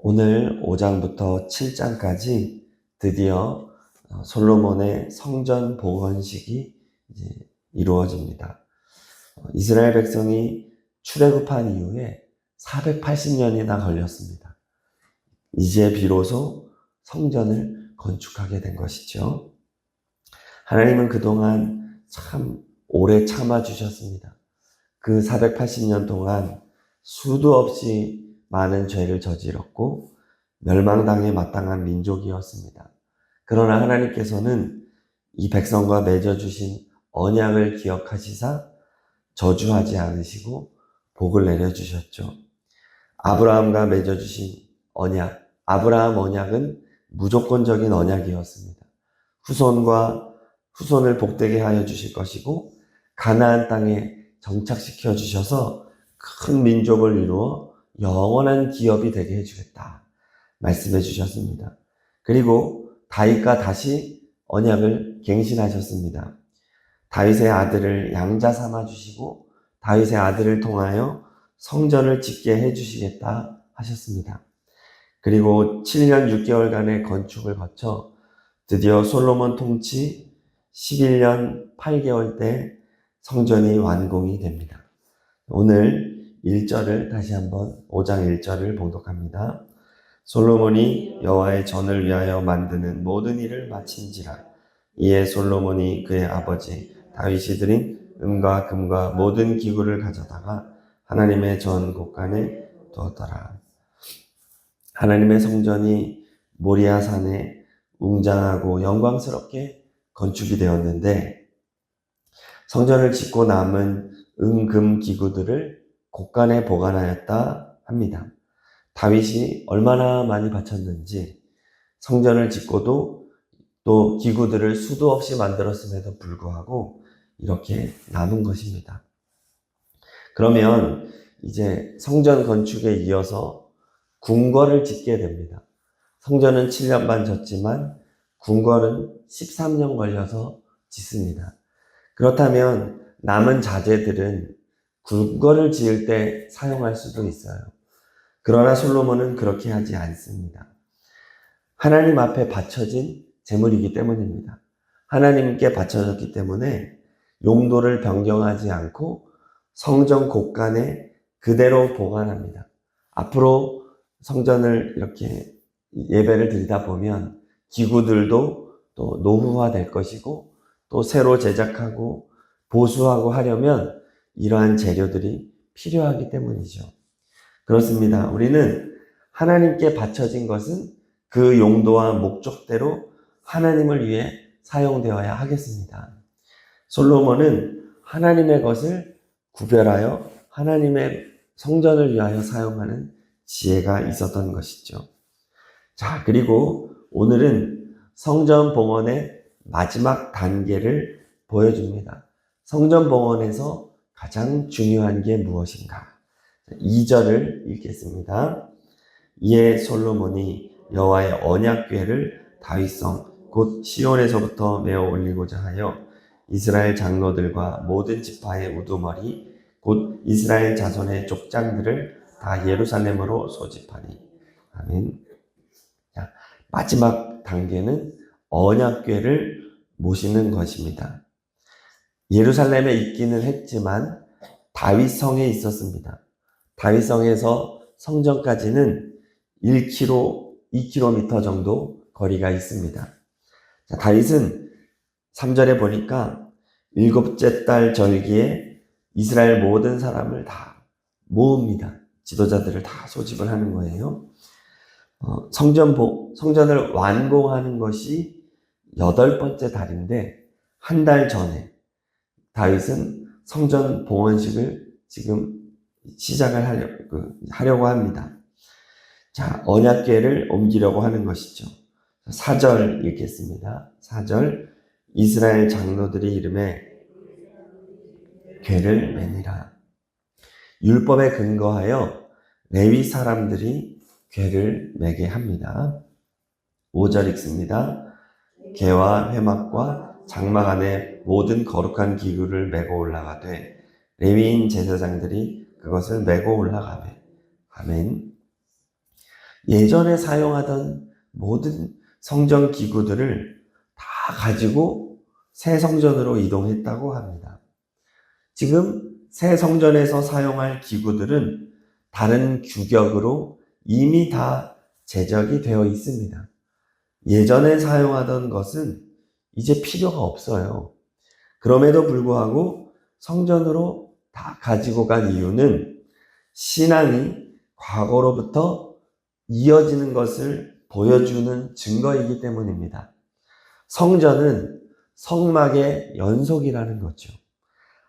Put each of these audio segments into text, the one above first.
오늘 5장부터 7장까지 드디어 솔로몬의 성전 봉헌식이 이제 이루어집니다. 이스라엘 백성이 출애굽한 이후에 480년이나 걸렸습니다. 이제 비로소 성전을 건축하게 된 것이죠. 하나님은 그동안 참 오래 참아주셨습니다. 그 480년 동안 수도 없이 많은 죄를 저질렀고 멸망당에 마땅한 민족이었습니다. 그러나 하나님께서는 이 백성과 맺어주신 언약을 기억하시사 저주하지 않으시고 복을 내려주셨죠. 아브라함과 맺어주신 언약, 아브라함 언약은 무조건적인 언약이었습니다. 후손을 복되게 하여 주실 것이고 가나안 땅에 정착시켜 주셔서 큰 민족을 이루어 영원한 기업이 되게 해주겠다 말씀해 주셨습니다. 그리고 다윗과 다시 언약을 갱신하셨습니다. 다윗의 아들을 양자 삼아 주시고 다윗의 아들을 통하여 성전을 짓게 해주시겠다 하셨습니다. 그리고 7년 6개월간의 건축을 거쳐 드디어 솔로몬 통치 11년 8개월 때 성전이 완공이 됩니다. 오늘 1절을 다시 한번 5장 1절을 봉독합니다. 솔로몬이 여호와의 전을 위하여 만드는 모든 일을 마친지라. 이에 솔로몬이 그의 아버지 다윗이 드린 은과 금과 모든 기구를 가져다가 하나님의 전 곳간에 두었더라. 하나님의 성전이 모리아 산에 웅장하고 영광스럽게 건축이 되었는데 성전을 짓고 남은 은, 금 기구들을 곳간에 보관하였다 합니다. 다윗이 얼마나 많이 바쳤는지 성전을 짓고도 또 기구들을 수도 없이 만들었음에도 불구하고 이렇게 남은 것입니다. 그러면 이제 성전 건축에 이어서 궁궐을 짓게 됩니다. 성전은 7년 반 졌지만 궁궐은 13년 걸려서 짓습니다. 그렇다면 남은 자재들은 궁궐을 지을 때 사용할 수도 있어요. 그러나 솔로몬은 그렇게 하지 않습니다. 하나님 앞에 바쳐진 제물이기 때문입니다. 하나님께 바쳐졌기 때문에 용도를 변경하지 않고 성전 곳간에 그대로 보관합니다. 앞으로 성전을 이렇게 예배를 드리다 보면 기구들도 또 노후화 될 것이고 또 새로 제작하고 보수하고 하려면 이러한 재료들이 필요하기 때문이죠. 그렇습니다. 우리는 하나님께 바쳐진 것은 그 용도와 목적대로 하나님을 위해 사용되어야 하겠습니다. 솔로몬은 하나님의 것을 구별하여 하나님의 성전을 위하여 사용하는 지혜가 있었던 것이죠. 자, 그리고 오늘은 성전 봉헌의 마지막 단계를 보여줍니다. 성전 봉헌에서 가장 중요한 게 무엇인가? 2절을 읽겠습니다. 이에 솔로몬이 여호와의 언약궤를 다윗성 곧 시온에서부터 메어 올리고자 하여 이스라엘 장로들과 모든 지파의 우두머리 곧 이스라엘 자손의 족장들을 다 예루살렘으로 소집하니. 아멘. 자, 마지막 단계는 언약궤를 모시는 것입니다. 예루살렘에 있기는 했지만 다윗성에 있었습니다. 다윗성에서 성전까지는 1km, 2km 정도 거리가 있습니다. 자, 다윗은 3절에 보니까 7째 달 절기에 이스라엘 모든 사람을 다 모읍니다. 지도자들을 다 소집을 하는 거예요. 성전을 완공하는 것이 8번째 달인데 한 달 전에 다윗은 성전 봉헌식을 지금 시작을 하려고 합니다. 자, 언약궤를 옮기려고 하는 것이죠. 4절 읽겠습니다. 4절 이스라엘 장로들이 이름에 궤를 매니라. 율법에 근거하여 레위 사람들이 궤를 매게 합니다. 5절 읽습니다. 궤와 회막과 장막 안에 모든 거룩한 기구를 메고 올라가되 레위인 제사장들이 그것을 메고 올라가매. 아멘. 예전에 사용하던 모든 성전 기구들을 다 가지고 새 성전으로 이동했다고 합니다. 지금 새 성전에서 사용할 기구들은 다른 규격으로 이미 다 제작이 되어 있습니다. 예전에 사용하던 것은 이제 필요가 없어요. 그럼에도 불구하고 성전으로 다 가지고 간 이유는 신앙이 과거로부터 이어지는 것을 보여주는 증거이기 때문입니다. 성전은 성막의 연속이라는 거죠.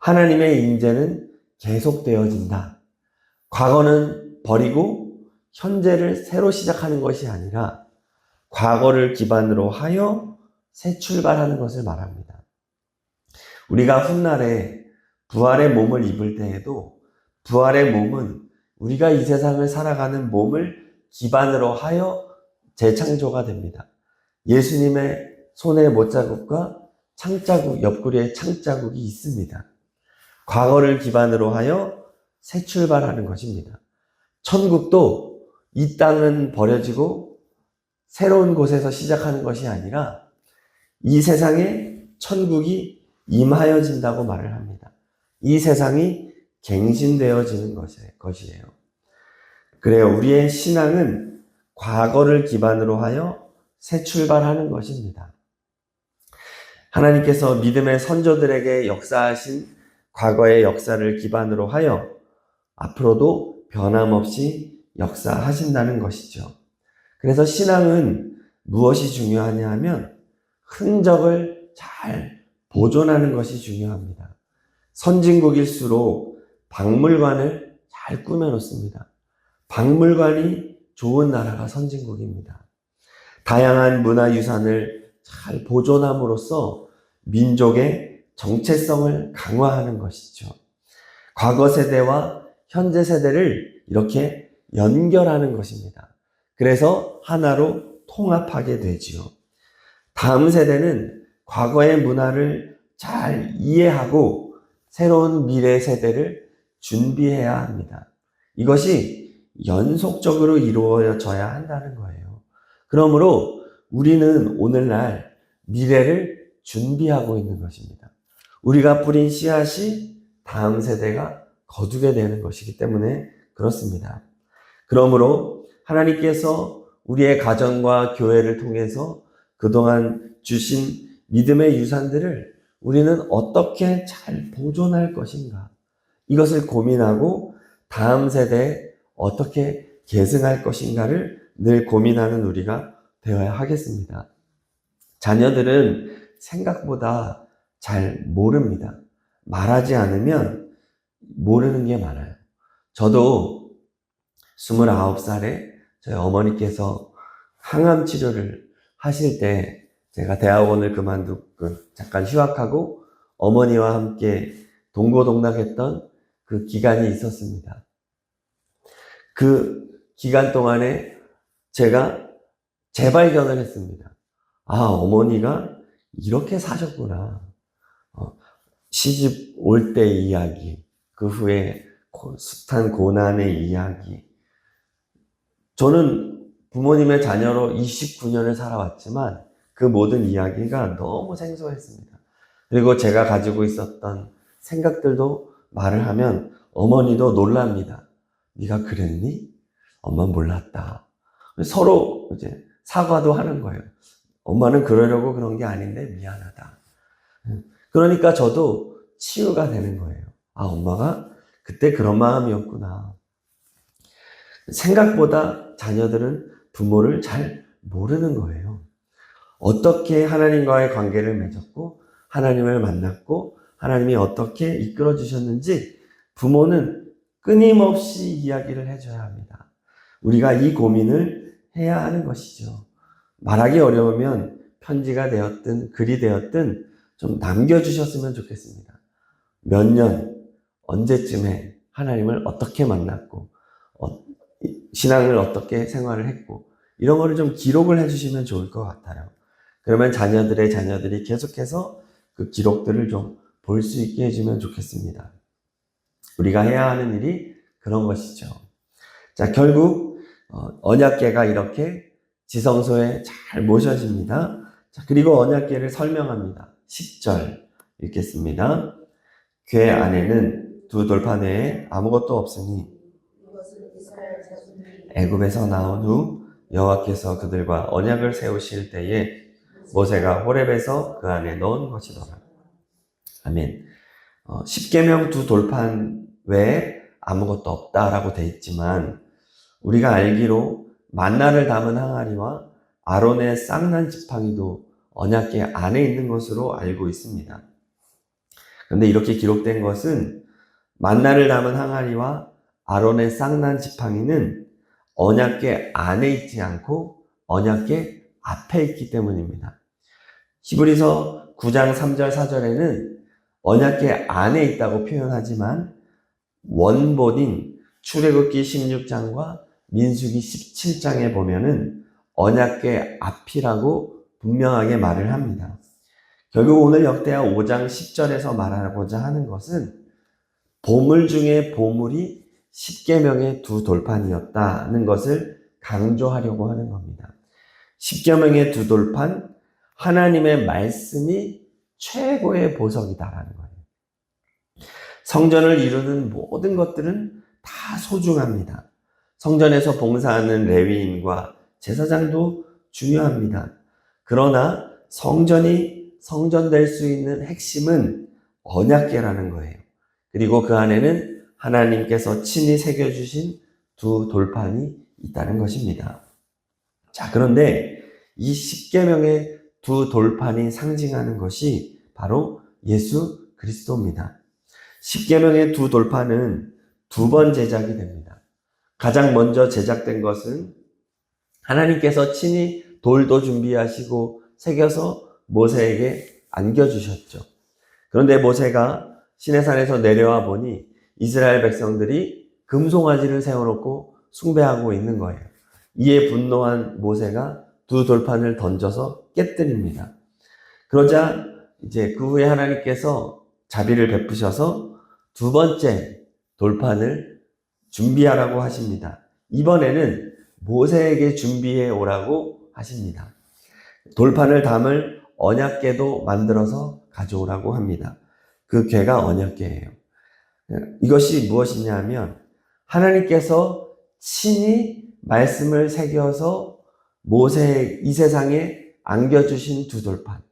하나님의 임재는 계속되어진다. 과거는 버리고 현재를 새로 시작하는 것이 아니라 과거를 기반으로 하여 새 출발하는 것을 말합니다. 우리가 훗날에 부활의 몸을 입을 때에도 부활의 몸은 우리가 이 세상을 살아가는 몸을 기반으로 하여 재창조가 됩니다. 예수님의 손의 못자국과 창자국, 옆구리에 창자국이 있습니다. 과거를 기반으로 하여 새 출발하는 것입니다. 천국도 이 땅은 버려지고 새로운 곳에서 시작하는 것이 아니라 이 세상에 천국이 임하여진다고 말을 합니다. 이 세상이 갱신되어지는 것이에요. 그래요. 우리의 신앙은 과거를 기반으로 하여 새 출발하는 것입니다. 하나님께서 믿음의 선조들에게 역사하신 과거의 역사를 기반으로 하여 앞으로도 변함없이 역사하신다는 것이죠. 그래서 신앙은 무엇이 중요하냐 하면 흔적을 잘 보존하는 것이 중요합니다. 선진국일수록 박물관을 잘 꾸며놓습니다. 박물관이 좋은 나라가 선진국입니다. 다양한 문화유산을 잘 보존함으로써 민족의 정체성을 강화하는 것이죠. 과거 세대와 현재 세대를 이렇게 연결하는 것입니다. 그래서 하나로 통합하게 되지요. 다음 세대는 과거의 문화를 잘 이해하고 새로운 미래 세대를 준비해야 합니다. 이것이 연속적으로 이루어져야 한다는 거예요. 그러므로 우리는 오늘날 미래를 준비하고 있는 것입니다. 우리가 뿌린 씨앗이 다음 세대가 거두게 되는 것이기 때문에 그렇습니다. 그러므로 하나님께서 우리의 가정과 교회를 통해서 그동안 주신 믿음의 유산들을 우리는 어떻게 잘 보존할 것인가? 이것을 고민하고 다음 세대에 어떻게 계승할 것인가를 늘 고민하는 우리가 되어야 하겠습니다. 자녀들은 생각보다 잘 모릅니다. 말하지 않으면 모르는 게 많아요. 저도 29살에 저희 어머니께서 항암 치료를 하실 때 제가 대학원을 그만두고 잠깐 휴학하고 어머니와 함께 동고동락했던 그 기간이 있었습니다. 그 기간 동안에 제가 재발견을 했습니다. 아, 어머니가 이렇게 사셨구나. 시집 올 때 이야기, 그 후에 숱한 고난의 이야기. 저는 부모님의 자녀로 29년을 살아왔지만 그 모든 이야기가 너무 생소했습니다. 그리고 제가 가지고 있었던 생각들도 말을 하면 어머니도 놀랍니다. 네가 그랬니? 엄마 몰랐다. 서로 이제 사과도 하는 거예요. 엄마는 그러려고 그런 게 아닌데 미안하다. 그러니까 저도 치유가 되는 거예요. 아, 엄마가 그때 그런 마음이었구나. 생각보다 자녀들은 부모를 잘 모르는 거예요. 어떻게 하나님과의 관계를 맺었고 하나님을 만났고 하나님이 어떻게 이끌어 주셨는지 부모는 끊임없이 이야기를 해줘야 합니다. 우리가 이 고민을 해야 하는 것이죠. 말하기 어려우면 편지가 되었든 글이 되었든 좀 남겨주셨으면 좋겠습니다. 몇 년, 언제쯤에 하나님을 어떻게 만났고 신앙을 어떻게 생활을 했고 이런 거를 좀 기록을 해주시면 좋을 것 같아요. 그러면 자녀들이 계속해서 그 기록들을 좀 볼 수 있게 해주면 좋겠습니다. 우리가 해야 하는 일이 그런 것이죠. 자, 결국 언약궤가 이렇게 지성소에 잘 모셔집니다. 자, 그리고 언약궤를 설명합니다. 10절 읽겠습니다. 궤 안에는 두 돌판 외에 아무것도 없으니 애굽에서 나온 후 여호와께서 그들과 언약을 세우실 때에 모세가 호렙에서 그 안에 넣은 것이더라. 아멘. 10계명 두 돌판 외에 아무것도 없다라고 돼 있지만 우리가 알기로 만나를 담은 항아리와 아론의 쌍난 지팡이도 언약궤 안에 있는 것으로 알고 있습니다. 그런데 이렇게 기록된 것은 만나를 담은 항아리와 아론의 쌍난 지팡이는 언약궤 안에 있지 않고 언약궤 앞에 있기 때문입니다. 히브리서 9장 3절 4절에는 언약궤 안에 있다고 표현하지만 원본인 출애굽기 16장과 민수기 17장에 보면은 언약궤 앞이라고 분명하게 말을 합니다. 결국 오늘 역대하 5장 10절에서 말하고자 하는 것은 보물 중에 보물이 10계명의 두 돌판이었다는 것을 강조하려고 하는 겁니다. 10계명의 두 돌판, 하나님의 말씀이 최고의 보석이다라는 거예요. 성전을 이루는 모든 것들은 다 소중합니다. 성전에서 봉사하는 레위인과 제사장도 중요합니다. 그러나 성전이 성전될 수 있는 핵심은 언약궤라는 거예요. 그리고 그 안에는 하나님께서 친히 새겨주신 두 돌판이 있다는 것입니다. 자, 그런데 이 10계명의 두 돌판이 상징하는 것이 바로 예수 그리스도입니다. 10계명의 두 돌판은 두 번 제작이 됩니다. 가장 먼저 제작된 것은 하나님께서 친히 돌도 준비하시고 새겨서 모세에게 안겨주셨죠. 그런데 모세가 시내산에서 내려와 보니 이스라엘 백성들이 금송아지를 세워놓고 숭배하고 있는 거예요. 이에 분노한 모세가 두 돌판을 던져서 깨뜨립니다. 그러자 이제 그 후에 하나님께서 자비를 베푸셔서 두 번째 돌판을 준비하라고 하십니다. 이번에는 모세에게 준비해 오라고 하십니다. 돌판을 담을 언약궤도 만들어서 가져오라고 합니다. 그 궤가 언약궤예요. 이것이 무엇이냐면 하나님께서 친히 말씀을 새겨서 모세 이 세상에 안겨주신 두 돌판.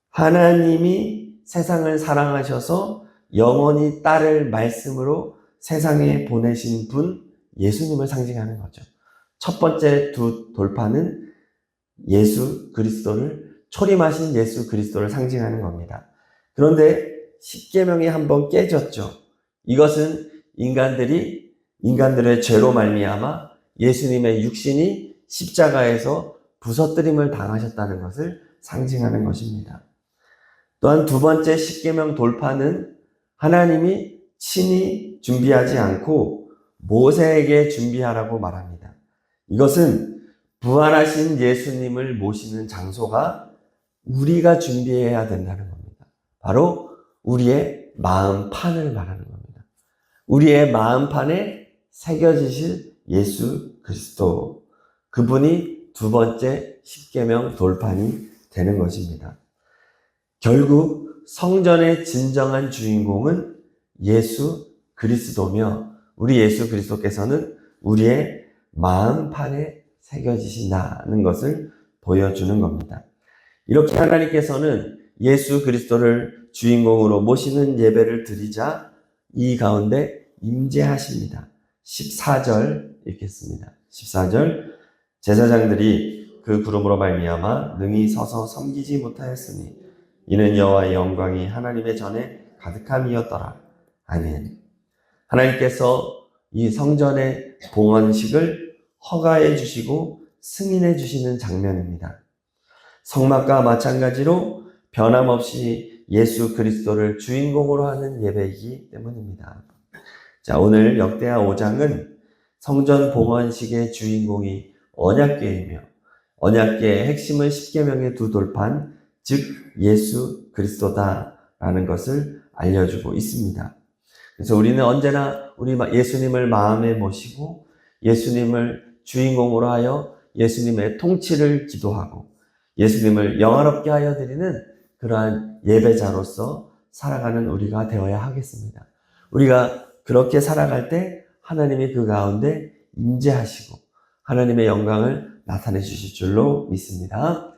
하나님이 세상을 사랑하셔서 영원히 딸을 말씀으로 세상에 보내신 분 예수님을 상징하는 거죠. 첫 번째 두 돌판은 예수 그리스도를 초림하신 예수 그리스도를 상징하는 겁니다. 그런데 10계명이 한번 깨졌죠. 이것은 인간들의 죄로 말미암아 예수님의 육신이 십자가에서 부서뜨림을 당하셨다는 것을 상징하는 것입니다. 또한 두 번째 10계명 돌파는 하나님이 친히 준비하지 않고 모세에게 준비하라고 말합니다. 이것은 부활하신 예수님을 모시는 장소가 우리가 준비해야 된다는 겁니다. 바로 우리의 마음판을 말하는 겁니다. 우리의 마음판에 새겨지실 예수 그리스도, 그분이 두 번째 10계명 돌판이 되는 것입니다. 결국 성전의 진정한 주인공은 예수 그리스도며 우리 예수 그리스도께서는 우리의 마음판에 새겨지신다는 것을 보여주는 겁니다. 이렇게 하나님께서는 예수 그리스도를 주인공으로 모시는 예배를 드리자 이 가운데 임재하십니다. 14절 읽겠습니다. 14절 제사장들이 그 구름으로 말미암아 능히 서서 섬기지 못하였으니 이는 여호와의 영광이 하나님의 전에 가득함이었더라. 아멘. 하나님께서 이 성전의 봉헌식을 허가해 주시고 승인해 주시는 장면입니다. 성막과 마찬가지로 변함없이 예수 그리스도를 주인공으로 하는 예배이기 때문입니다. 자, 오늘 역대하 5장은 성전 봉헌식의 주인공이 언약궤이며 언약궤의 핵심은 10계명의 두 돌판, 즉 예수 그리스도다라는 것을 알려주고 있습니다. 그래서 우리는 언제나 우리 예수님을 마음에 모시고 예수님을 주인공으로 하여 예수님의 통치를 기도하고 예수님을 영화롭게 하여 드리는 그러한 예배자로서 살아가는 우리가 되어야 하겠습니다. 우리가 그렇게 살아갈 때 하나님이 그 가운데 임재하시고 하나님의 영광을 나타내 주실 줄로 믿습니다.